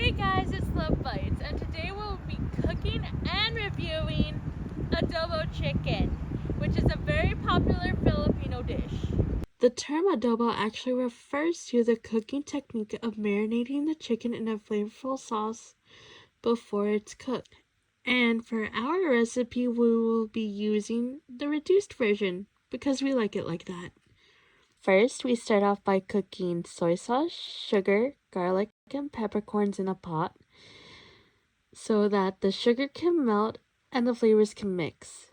Hey guys, it's Love Bites, and today we'll be cooking and reviewing adobo chicken, which is a very popular Filipino dish. The term adobo actually refers to the cooking technique of marinating the chicken in a flavorful sauce before it's cooked. And for our recipe, we will be using the reduced version because we like it like that. First, we start off by cooking soy sauce, sugar, garlic, and peppercorns in a pot so that the sugar can melt and the flavors can mix.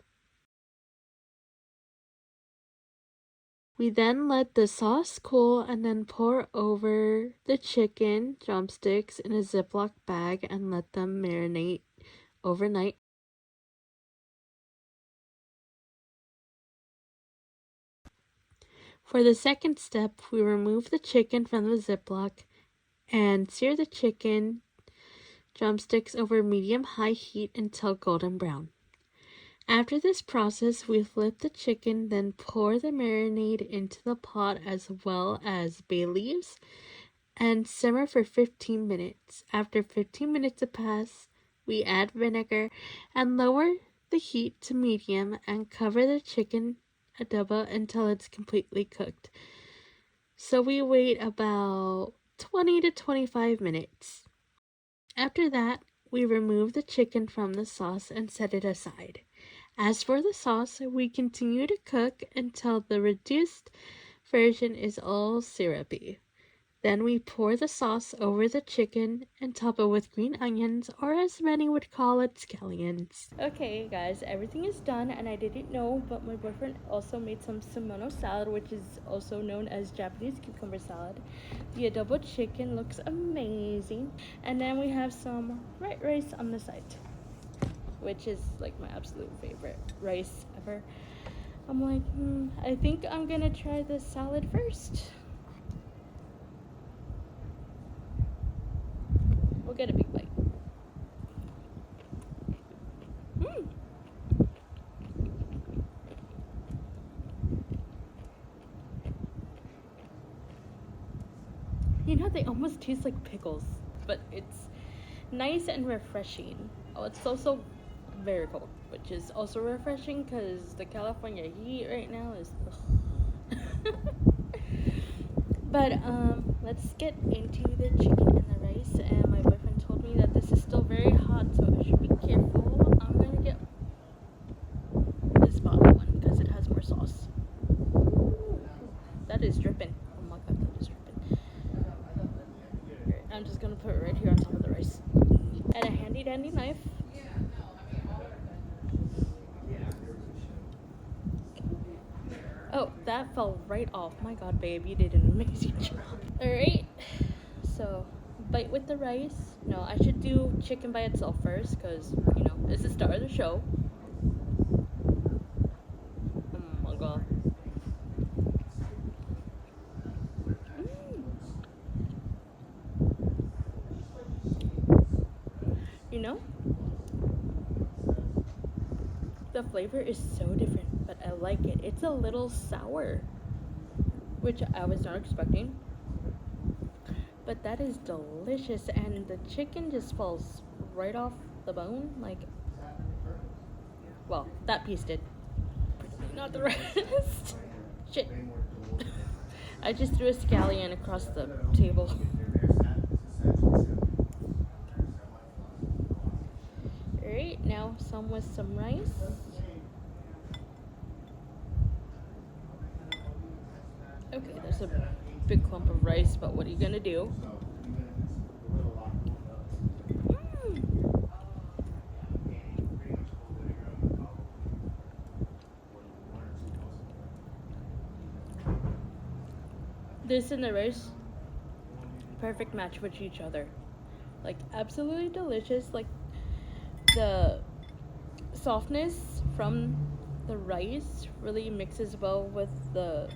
We then let the sauce cool and then pour over the chicken drumsticks in a Ziploc bag and let them marinate overnight. For the second step, we remove the chicken from the Ziploc and sear the chicken drumsticks over medium-high heat until golden brown. After this process, we flip the chicken, then pour the marinade into the pot as well as bay leaves and simmer for 15 minutes. After 15 minutes have passed, we add vinegar and lower the heat to medium and cover the chicken adobo until it's completely cooked. So we wait about 20 to 25 minutes. After that, we remove the chicken from the sauce and set it aside. As for the sauce, we continue to cook until the reduced version is all syrupy. Then we pour the sauce over the chicken and top it with green onions, or as many would call it, scallions. Okay guys, everything is done and I didn't know, but my boyfriend also made some samono salad, which is also known as Japanese cucumber salad. The adobo chicken looks amazing. And then we have some white rice on the side, which is like my absolute favorite rice ever. I'm like, I think I'm gonna try the salad first. We'll get a big bite. You know, they almost taste like pickles, but it's nice and refreshing. Oh, it's also very cold, which is also refreshing because the California heat right now is But let's get into the chicken and the rice. And my boyfriend told me that this is still very hot, so I should be careful. I'm gonna get this bottle one because it has more sauce. That is dripping. Oh my god, that is dripping. Right, I'm just gonna put it right here on top of the rice. And a handy dandy knife. Oh, that fell right off. My god, babe, you did an amazing job. Alright, so bite with the rice. No, I should do chicken by itself first because, you know, it's the star of the show. Oh my god. You know, the flavor is so different, but I like it. It's a little sour, which I was not expecting. But that is delicious, and the chicken just falls right off the bone. Like, well, that piece did. Not the rest. Shit. I just threw a scallion across the table. Alright, now some with some rice. Okay, there's a big clump of rice, but what are you gonna do? This and the rice, perfect match with each other. Like, absolutely delicious. Like, the softness from the rice really mixes well with the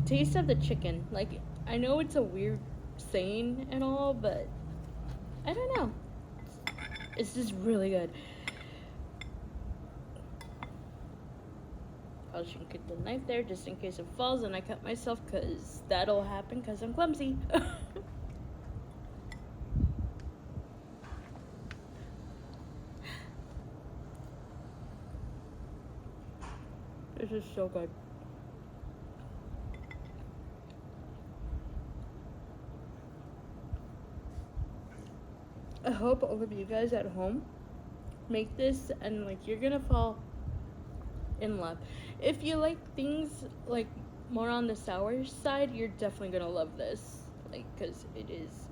taste of the chicken. Like, I know it's a weird saying and all, but I don't know. It's just really good. I should get the knife there just in case it falls and I cut myself, because that'll happen because I'm clumsy. This is so good. I hope all of you guys at home make this and like you're gonna fall in love. If you like things like more on the sour side, you're definitely gonna love this. Like, cause it is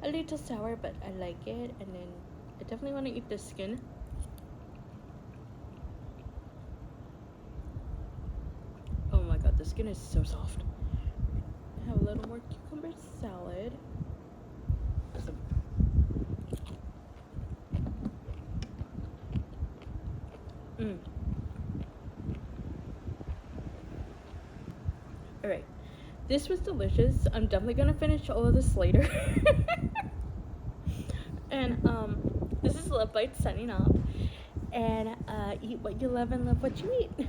a little sour, but I like it. And then I definitely want to eat the skin. Oh my god, the skin is so soft. I have a little more cucumber salad. Awesome. Alright, this was delicious. I'm definitely gonna finish all of this later. And this is Love Bite signing off. And eat what you love and love what you eat.